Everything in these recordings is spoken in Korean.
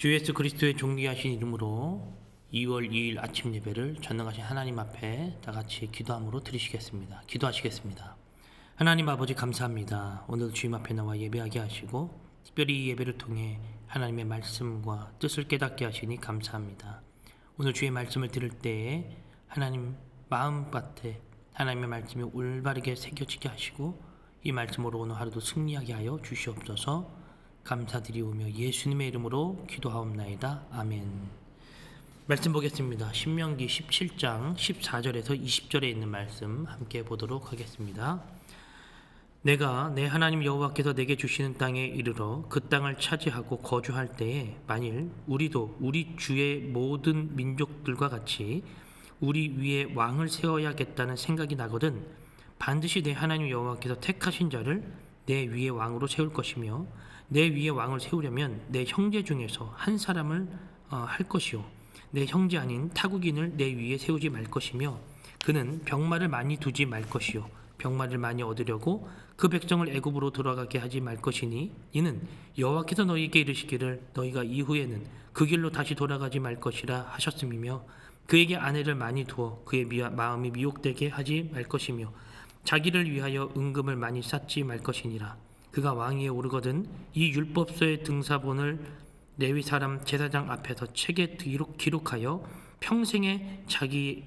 주 예수 그리스도의 존귀하신 이름으로 2월 2일 아침 예배를 전능하신 하나님 앞에 다같이 기도함으로 드리시겠습니다. 기도하시겠습니다. 하나님 아버지 감사합니다. 오늘 주님 앞에 나와 예배하게 하시고 특별히 이 예배를 통해 하나님의 말씀과 뜻을 깨닫게 하시니 감사합니다. 오늘 주의 말씀을 들을 때에 하나님 마음밭에 하나님의 말씀이 올바르게 새겨지게 하시고 이 말씀으로 오늘 하루도 승리하게 하여 주시옵소서. 감사드리오며 예수님의 이름으로 기도하옵나이다. 아멘. 말씀 보겠습니다. 신명기 17장 14절에서 20절에 있는 말씀 함께 보도록 하겠습니다. 내가 내 하나님 여호와께서 내게 주시는 땅에 이르러 그 땅을 차지하고 거주할 때에 만일 우리도 우리 주의 모든 민족들과 같이 우리 위에 왕을 세워야겠다는 생각이 나거든 반드시 내 하나님 여호와께서 택하신 자를 내 위에 왕으로 세울 것이며 내 위에 왕을 세우려면 내 형제 중에서 한 사람을 할 것이요 내 형제 아닌 타국인을 내 위에 세우지 말 것이며 그는 병마를 많이 두지 말 것이요 병마를 많이 얻으려고 그 백성을 애굽으로 돌아가게 하지 말 것이니 이는 여호와께서 너희에게 이르시기를 너희가 이후에는 그 길로 다시 돌아가지 말 것이라 하셨음이며 그에게 아내를 많이 두어 그의 마음이 미혹되게 하지 말 것이며 자기를 위하여 은금을 많이 쌓지 말 것이니라. 그가 왕위에 오르거든 이 율법서의 등사본을 레위 사람 제사장 앞에서 책에 기록하여 평생에 자기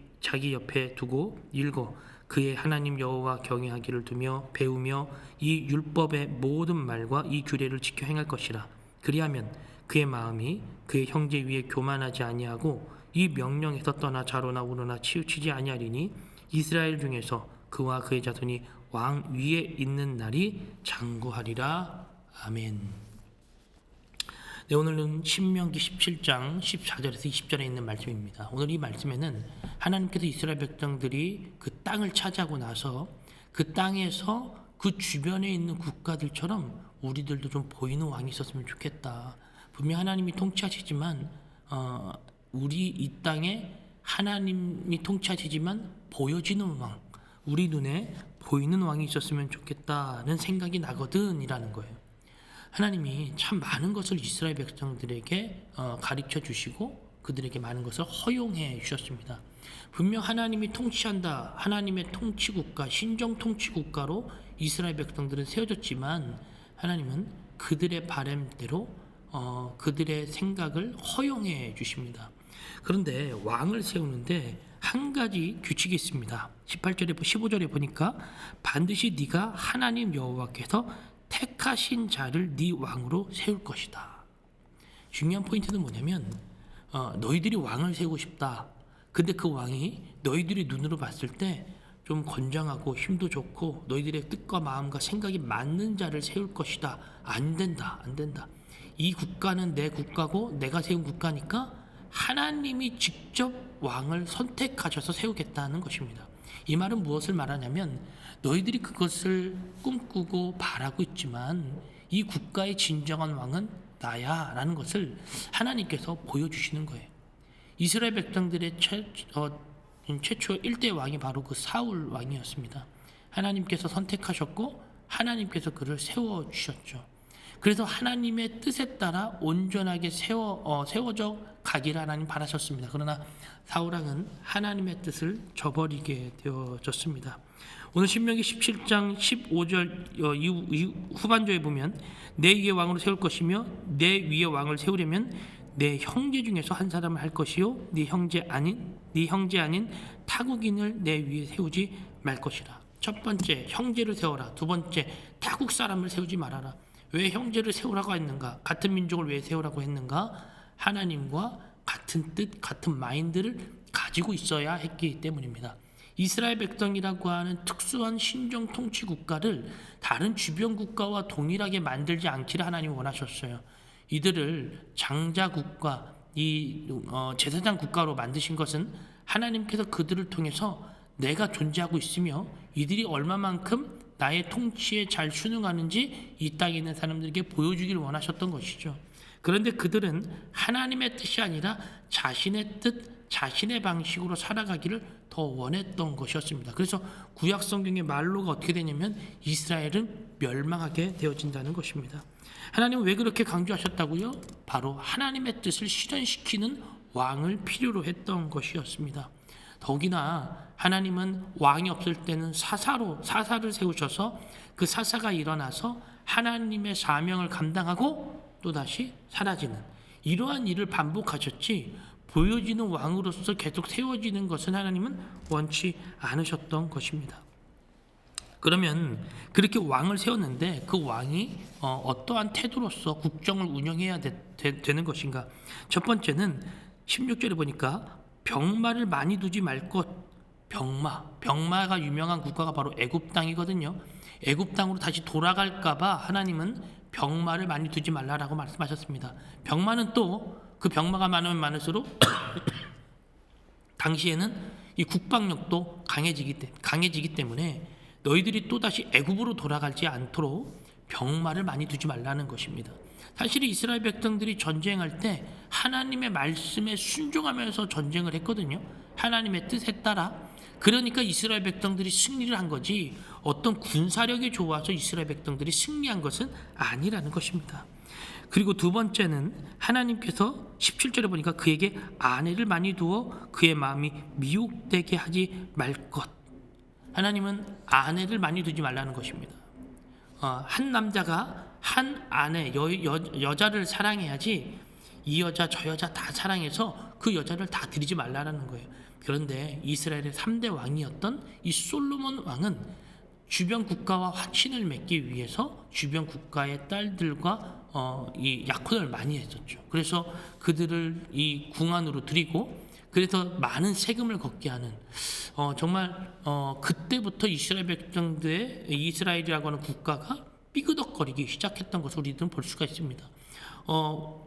옆에 두고 읽어 그의 하나님 여호와 경외하기를 두며 배우며 이 율법의 모든 말과 이 규례를 지켜 행할 것이라. 그리하면 그의 마음이 그의 형제 위에 교만하지 아니하고 이 명령에서 떠나 좌로나 우로나 치우치지 아니하리니 이스라엘 중에서 그와 그의 자손이 왕 위에 있는 날이 장구하리라. 아멘. 네, 오늘은 신명기 17장 14절에서 20절에 있는 말씀입니다. 오늘 이 말씀에는 하나님께서 이스라엘 백성들이 그 땅을 차지하고 나서 그 땅에서 그 주변에 있는 국가들처럼 우리들도 좀 보이는 왕이 있었으면 좋겠다. 분명 하나님이 통치하시지만 우리 이 땅에 하나님이 통치하시지만 보여지는 왕, 우리 눈에 보이는 왕이 있었으면 좋겠다는 생각이 나거든 이라는 거예요. 하나님이 참 많은 것을 이스라엘 백성들에게 가르쳐 주시고 그들에게 많은 것을 허용해 주셨습니다. 분명 하나님이 통치한다, 하나님의 통치국가, 신정 통치국가로 이스라엘 백성들은 세워졌지만 하나님은 그들의 바람대로 그들의 생각을 허용해 주십니다. 그런데 왕을 세우는데 한 가지 규칙이 있습니다. 18절에 15절에 보니까 반드시 네가 하나님 여호와께서 택하신 자를 네 왕으로 세울 것이다. 중요한 포인트는 뭐냐면 너희들이 왕을 세우고 싶다. 근데 그 왕이 너희들이 눈으로 봤을 때 좀 건장하고 힘도 좋고 너희들의 뜻과 마음과 생각이 맞는 자를 세울 것이다. 안 된다. 안 된다. 이 국가는 내 국가고 내가 세운 국가니까 하나님이 직접 왕을 선택하셔서 세우겠다는 것입니다. 이 말은 무엇을 말하냐면 너희들이 그것을 꿈꾸고 바라고 있지만 이 국가의 진정한 왕은 나야 라는 것을 하나님께서 보여주시는 거예요. 이스라엘 백성들의 최초 1대 왕이 바로 그 사울 왕이었습니다. 하나님께서 선택하셨고 하나님께서 그를 세워주셨죠. 그래서 하나님의 뜻에 따라 온전하게 세워져 가기를 하나님 바라셨습니다. 그러나 사울왕은 하나님의 뜻을 저버리게 되어졌습니다. 오늘 신명기 17장 15절 후반절에 보면 내 위에 왕으로 세울 것이며 내 위에 왕을 세우려면 내 형제 중에서 한 사람을 할 것이요 네 형제 아닌 타국인을 내 위에 세우지 말 것이라. 첫 번째 형제를 세워라. 두 번째 타국 사람을 세우지 말아라. 왜 형제를 세우라고 했는가? 같은 민족을 왜 세우라고 했는가? 하나님과 같은 뜻, 같은 마인드를 가지고 있어야 했기 때문입니다. 이스라엘 백성이라고 하는 특수한 신정 통치 국가를 다른 주변 국가와 동일하게 만들지 않기를 하나님이 원하셨어요. 이들을 장자 국가, 제사장 국가로 만드신 것은 하나님께서 그들을 통해서 내가 존재하고 있으며 이들이 얼마만큼 나의 통치에 잘 순응하는지 이 땅에 있는 사람들에게 보여주기를 원하셨던 것이죠. 그런데 그들은 하나님의 뜻이 아니라 자신의 뜻, 자신의 방식으로 살아가기를 더 원했던 것이었습니다. 그래서 구약 성경의 말로가 어떻게 되냐면 이스라엘은 멸망하게 되어진다는 것입니다. 하나님은 왜 그렇게 강조하셨다고요? 바로 하나님의 뜻을 실현시키는 왕을 필요로 했던 것이었습니다. 더욱이나 하나님은 왕이 없을 때는 사사를 세우셔서 그 사사가 일어나서 하나님의 사명을 감당하고 또다시 사라지는 이러한 일을 반복하셨지 보여지는 왕으로서 계속 세워지는 것은 하나님은 원치 않으셨던 것입니다. 그러면 그렇게 왕을 세웠는데 그 왕이 어떠한 태도로서 국정을 운영해야 되는 것인가? 첫 번째는 16절에 보니까 병마를 많이 두지 말 것. 병마가 유명한 국가가 바로 애굽 땅이거든요. 애굽 땅으로 다시 돌아갈까봐 하나님은 병마를 많이 두지 말라라고 말씀하셨습니다. 병마는 또 그 병마가 많으면 많을수록 당시에는 이 국방력도 강해지기 때문에 너희들이 또다시 애굽으로 돌아가지 않도록 병마를 많이 두지 말라는 것입니다. 사실 이스라엘 백성들이 전쟁할 때 하나님의 말씀에 순종하면서 전쟁을 했거든요. 하나님의 뜻에 따라. 그러니까 이스라엘 백성들이 승리를 한 거지 어떤 군사력이 좋아서 이스라엘 백성들이 승리한 것은 아니라는 것입니다. 그리고 두 번째는 하나님께서 17절에 보니까 그에게 아내를 많이 두어 그의 마음이 미혹되게 하지 말 것. 하나님은 아내를 많이 두지 말라는 것입니다. 한 남자가 한 아내, 여자를 사랑해야지 이 여자 저 여자 다 사랑해서 그 여자를 다 드리지 말라는 거예요. 그런데 이스라엘의 3대 왕이었던 이 솔로몬 왕은 주변 국가와 화친을 맺기 위해서 주변 국가의 딸들과 이 약혼을 많이 했었죠. 그래서 그들을 이 궁안으로 드리고 그래서 많은 세금을 걷게 하는 정말 그때부터 이스라엘 백성들의 이스라엘이라고 하는 국가가 삐그덕거리기 시작했던 것을 우리들은 볼 수가 있습니다.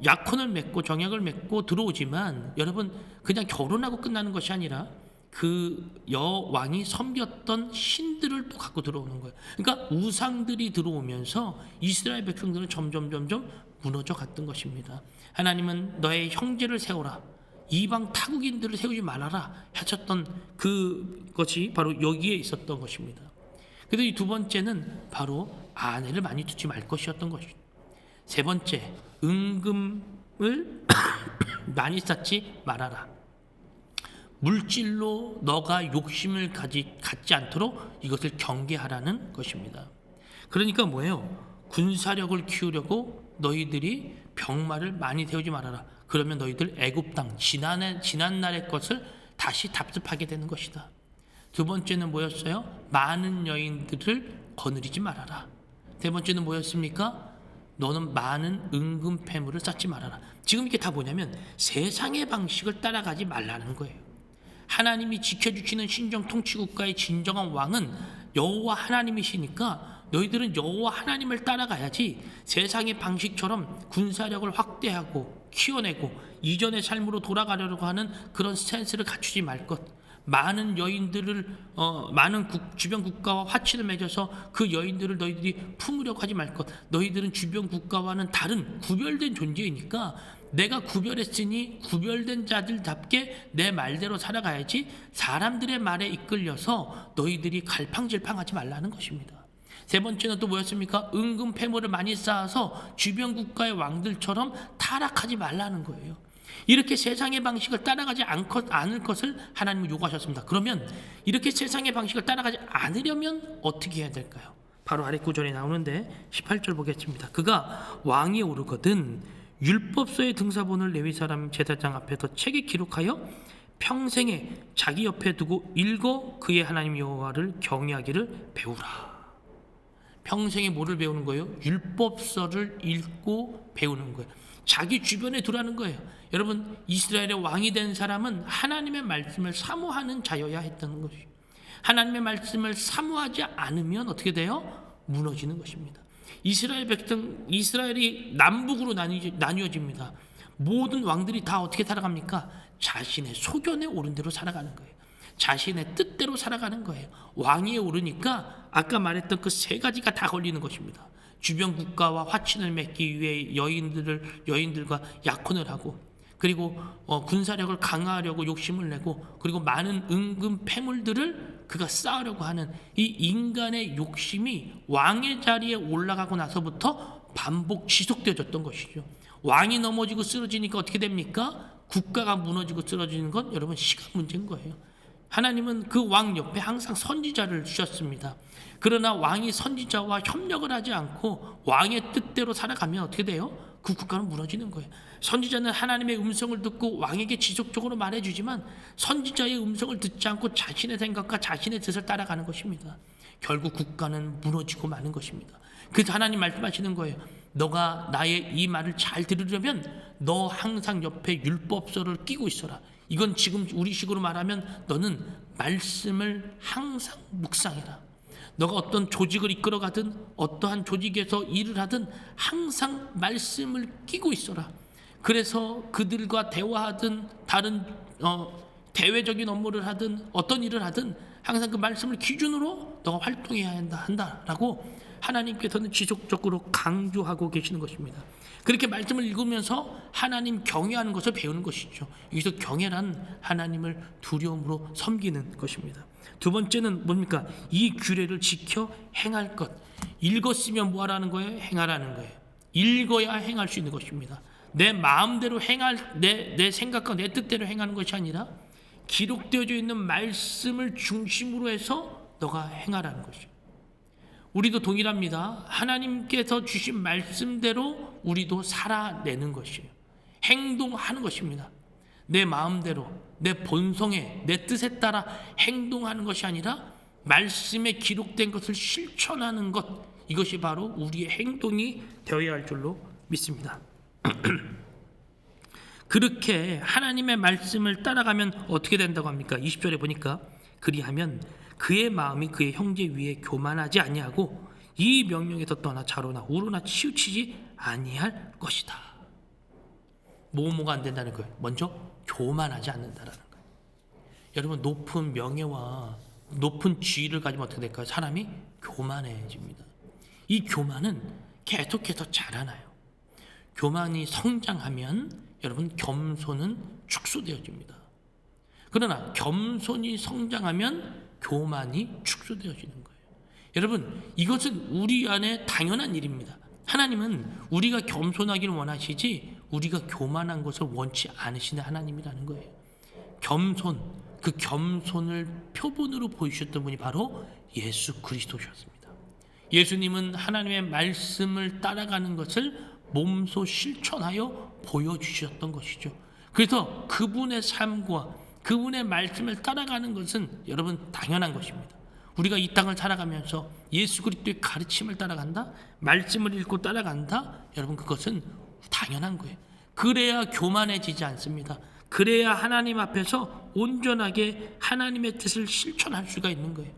약혼을 맺고 정약을 맺고 들어오지만 여러분 그냥 결혼하고 끝나는 것이 아니라 그 여왕이 섬겼던 신들을 또 갖고 들어오는 거예요. 그러니까 우상들이 들어오면서 이스라엘 백성들은 점점 무너져 갔던 것입니다. 하나님은 너의 형제를 세워라, 이방 타국인들을 세우지 말아라 하셨던 그것이 바로 여기에 있었던 것입니다. 그래서 이 두 번째는 바로 아내를 많이 두지 말 것이었던 것이죠. 세 번째, 은금을 많이 쌓지 말아라. 물질로 너가 욕심을 갖지 않도록 이것을 경계하라는 것입니다. 그러니까 뭐예요? 군사력을 키우려고 너희들이 병마를 많이 세우지 말아라. 그러면 너희들 애굽 땅 지난날의 것을 다시 답습하게 되는 것이다. 두 번째는 뭐였어요? 많은 여인들을 거느리지 말아라. 세 번째는 뭐였습니까? 너는 많은 은금 패물을 쌓지 말아라. 지금 이게 다 뭐냐면 세상의 방식을 따라가지 말라는 거예요. 하나님이 지켜주시는 신정 통치국가의 진정한 왕은 여호와 하나님이시니까 너희들은 여호와 하나님을 따라가야지 세상의 방식처럼 군사력을 확대하고 키워내고 이전의 삶으로 돌아가려고 하는 그런 스탠스를 갖추지 말 것. 많은 여인들을 많은 주변 국가와 화친을 맺어서 그 여인들을 너희들이 품으려고 하지 말 것. 너희들은 주변 국가와는 다른 구별된 존재이니까 내가 구별했으니 구별된 자들답게 내 말대로 살아가야지 사람들의 말에 이끌려서 너희들이 갈팡질팡하지 말라는 것입니다. 세 번째는 또 뭐였습니까? 은금 패물을 많이 쌓아서 주변 국가의 왕들처럼 타락하지 말라는 거예요. 이렇게 세상의 방식을 따라가지 않을 것을 하나님은 요구하셨습니다. 그러면 이렇게 세상의 방식을 따라가지 않으려면 어떻게 해야 될까요? 바로 아래 구절에 나오는데 18절 보겠습니다. 그가 왕위에 오르거든 율법서의 등사본을 레위 사람 제사장 앞에서 책에 기록하여 평생에 자기 옆에 두고 읽어 그의 하나님 여호와를 경외하기를 배우라. 평생에 뭐를 배우는 거예요? 율법서를 읽고 배우는 거예요. 자기 주변에 두라는 거예요. 여러분 이스라엘의 왕이 된 사람은 하나님의 말씀을 사모하는 자여야 했다는 것이죠. 하나님의 말씀을 사모하지 않으면 어떻게 돼요? 무너지는 것입니다. 이스라엘이 남북으로 나뉘어집니다. 모든 왕들이 다 어떻게 살아갑니까? 자신의 소견에 오른 대로 살아가는 거예요. 자신의 뜻대로 살아가는 거예요. 왕위에 오르니까 아까 말했던 그 세 가지가 다 걸리는 것입니다. 주변 국가와 화친을 맺기 위해 여인들과 약혼을 하고, 그리고 군사력을 강화하려고 욕심을 내고, 그리고 많은 은금 패물들을 그가 쌓으려고 하는 이 인간의 욕심이 왕의 자리에 올라가고 나서부터 반복 지속되어졌던 것이죠. 왕이 넘어지고 쓰러지니까 어떻게 됩니까? 국가가 무너지고 쓰러지는 건 여러분 시간 문제인 거예요. 하나님은 그 왕 옆에 항상 선지자를 주셨습니다. 그러나 왕이 선지자와 협력을 하지 않고 왕의 뜻대로 살아가면 어떻게 돼요? 그 국가는 무너지는 거예요. 선지자는 하나님의 음성을 듣고 왕에게 지속적으로 말해주지만 선지자의 음성을 듣지 않고 자신의 생각과 자신의 뜻을 따라가는 것입니다. 결국 국가는 무너지고 마는 것입니다. 그래서 하나님 말씀하시는 거예요. 너가 나의 이 말을 잘 들으려면 너 항상 옆에 율법서를 끼고 있어라. 이건 지금 우리식으로 말하면 너는 말씀을 항상 묵상해라. 너가 어떤 조직을 이끌어가든 어떠한 조직에서 일을 하든 항상 말씀을 끼고 있어라. 그래서 그들과 대화하든 다른 대외적인 업무를 하든 어떤 일을 하든 항상 그 말씀을 기준으로 너가 활동해야 한다라고 하나님께서는 지속적으로 강조하고 계시는 것입니다. 그렇게 말씀을 읽으면서 하나님 경외하는 것을 배우는 것이죠. 여기서 경외란 하나님을 두려움으로 섬기는 것입니다. 두 번째는 뭡니까? 이 규례를 지켜 행할 것. 읽었으면 뭐하라는 거예요? 행하라는 거예요. 읽어야 행할 수 있는 것입니다. 내 마음대로 내 생각과 내 뜻대로 행하는 것이 아니라 기록되어져 있는 말씀을 중심으로 해서 너가 행하라는 것이죠. 우리도 동일합니다. 하나님께서 주신 말씀대로 우리도 살아내는 것이에요. 행동하는 것입니다. 내 마음대로, 내 본성에, 내 뜻에 따라 행동하는 것이 아니라 말씀에 기록된 것을 실천하는 것, 이것이 바로 우리의 행동이 되어야 할 줄로 믿습니다. 그렇게 하나님의 말씀을 따라가면 어떻게 된다고 합니까? 20절에 보니까 그리하면 그의 마음이 그의 형제 위에 교만하지 아니하고 이 명령에서 떠나 좌로나 우로나 치우치지 아니할 것이다. 뭐가 안 된다는 거예요? 먼저 교만하지 않는다라는 거예요. 여러분, 높은 명예와 높은 지위를 가지면 어떻게 될까요? 사람이 교만해집니다. 이 교만은 계속해서 자라나요. 교만이 성장하면 여러분, 겸손은 축소되어집니다. 그러나 겸손이 성장하면 교만이 축소되어지는 거예요. 여러분, 이것은 우리 안에 당연한 일입니다. 하나님은 우리가 겸손하기를 원하시지 우리가 교만한 것을 원치 않으시는 하나님이라는 거예요. 겸손, 그 겸손을 표본으로 보이셨던 분이 바로 예수 그리스도셨습니다. 예수님은 하나님의 말씀을 따라가는 것을 몸소 실천하여 보여주셨던 것이죠. 그래서 그분의 삶과 그분의 말씀을 따라가는 것은 여러분 당연한 것입니다. 우리가 이 땅을 살아가면서 예수 그리스도의 가르침을 따라간다, 말씀을 읽고 따라간다, 여러분 그것은 당연한 거예요. 그래야 교만해지지 않습니다. 그래야 하나님 앞에서 온전하게 하나님의 뜻을 실천할 수가 있는 거예요.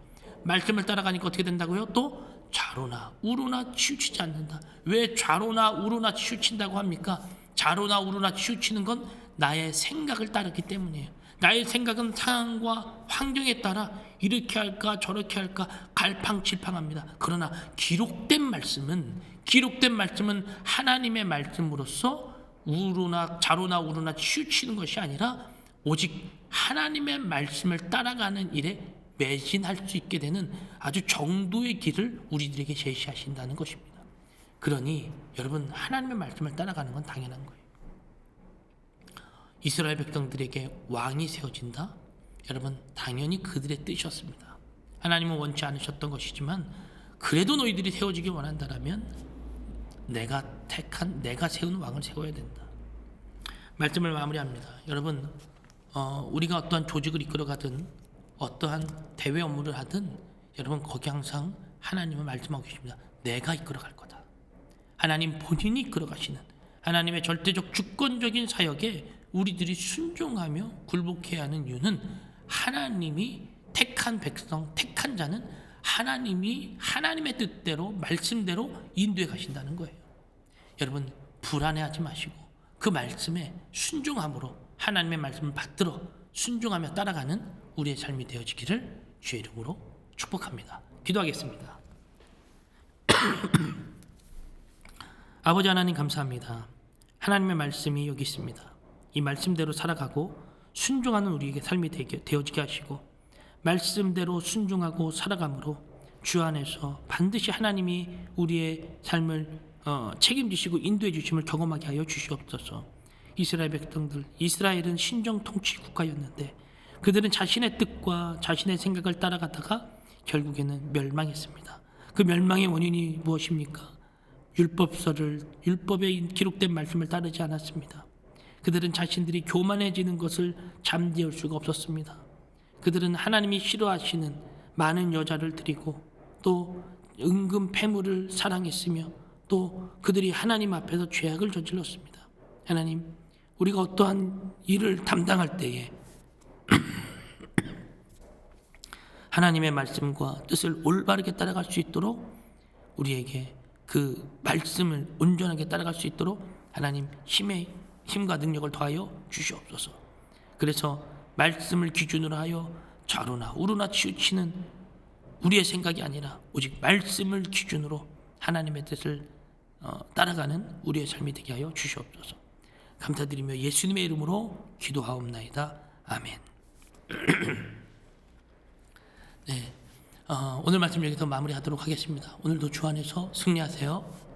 말씀을 따라가니까 어떻게 된다고요? 또 좌로나 우로나 치우치지 않는다. 왜 좌로나 우로나 치우친다고 합니까? 좌로나 우로나 치우치는 건 나의 생각을 따르기 때문이에요. 나의 생각은 상황과 환경에 따라 이렇게 할까 저렇게 할까 갈팡질팡합니다. 그러나 기록된 말씀은 하나님의 말씀으로서 우로나 좌로나 우로나 치우치는 것이 아니라 오직 하나님의 말씀을 따라가는 일에 매진할 수 있게 되는 아주 정도의 길을 우리들에게 제시하신다는 것입니다. 그러니 여러분, 하나님의 말씀을 따라가는 건 당연한 거예요. 이스라엘 백성들에게 왕이 세워진다? 여러분, 당연히 그들의 뜻이었습니다. 하나님은 원치 않으셨던 것이지만 그래도 너희들이 세워지기 원한다라면 내가 세운 왕을 세워야 된다. 말씀을 마무리합니다. 여러분, 우리가 어떠한 조직을 이끌어가든 어떠한 대외 업무를 하든 여러분 거기 항상 하나님은 말씀하고 계십니다. 내가 이끌어갈 거다. 하나님 본인이 이끌어가시는 하나님의 절대적 주권적인 사역에 우리들이 순종하며 굴복해야 하는 이유는 하나님이 택한 백성, 택한 자는 하나님이 하나님의 뜻대로 말씀대로 인도해 가신다는 거예요. 여러분, 불안해하지 마시고 그 말씀에 순종함으로 하나님의 말씀을 받들어 순종하며 따라가는 우리의 삶이 되어지기를 주의 이름으로 축복합니다. 기도하겠습니다. 아버지 하나님 감사합니다. 하나님의 말씀이 여기 있습니다. 이 말씀대로 살아가고 순종하는 우리에게 삶이 되어지게 하시고 말씀대로 순종하고 살아감으로 주 안에서 반드시 하나님이 우리의 삶을 책임지시고 인도해 주심을 경험하게 하여 주시옵소서. 이스라엘 백성들, 이스라엘은 신정 통치 국가였는데 그들은 자신의 뜻과 자신의 생각을 따라가다가 결국에는 멸망했습니다. 그 멸망의 원인이 무엇입니까? 율법에 기록된 말씀을 따르지 않았습니다. 그들은 자신들이 교만해지는 것을 잠재울 수가 없었습니다. 그들은 하나님이 싫어하시는 많은 여자를 드리고 또 은금 패물을 사랑했으며 또 그들이 하나님 앞에서 죄악을 저질렀습니다. 하나님, 우리가 어떠한 일을 담당할 때에 하나님의 말씀과 뜻을 올바르게 따라갈 수 있도록 우리에게 그 말씀을 온전하게 따라갈 수 있도록 하나님 힘과 능력을 더하여 주시옵소서. 그래서 말씀을 기준으로 하여 좌로나 우로나 치우치는 우리의 생각이 아니라 오직 말씀을 기준으로 하나님의 뜻을 따라가는 우리의 삶이 되게 하여 주시옵소서. 감사드리며 예수님의 이름으로 기도하옵나이다. 아멘. 네, 오늘 말씀 여기서 마무리하도록 하겠습니다. 오늘도 주 안에서 승리하세요.